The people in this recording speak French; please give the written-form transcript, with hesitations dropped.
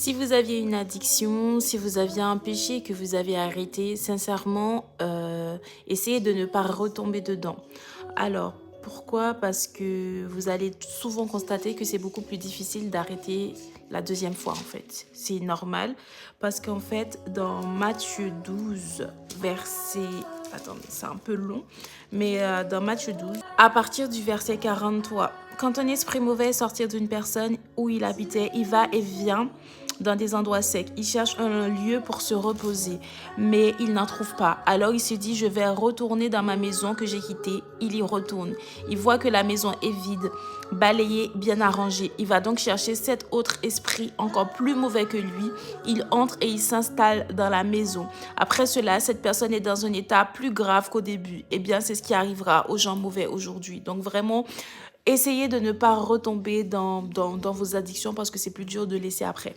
Si vous aviez une addiction, si vous aviez un péché que vous avez arrêté, sincèrement, essayez de ne pas retomber dedans. Alors, pourquoi? Parce que vous allez souvent constater que c'est beaucoup plus difficile d'arrêter la deuxième fois, en fait. C'est normal, parce qu'en fait, dans Matthieu 12, verset... Attendez, c'est un peu long, mais dans Matthieu 12, à partir du verset 43, quand un esprit mauvais est sorti d'une personne où il habitait, il va et vient dans des endroits secs. Il cherche un lieu pour se reposer, mais il n'en trouve pas. Alors il se dit, je vais retourner dans ma maison que j'ai quittée. Il y retourne. Il voit que la maison est vide, balayée, bien arrangée. Il va donc chercher cet autre esprit encore plus mauvais que lui. Il entre et il s'installe dans la maison. Après cela, cette personne est dans un état plus grave qu'au début. Eh bien, c'est ce qui arrivera aux gens mauvais aujourd'hui. Donc vraiment, essayez de ne pas retomber dans vos addictions parce que c'est plus dur de laisser après.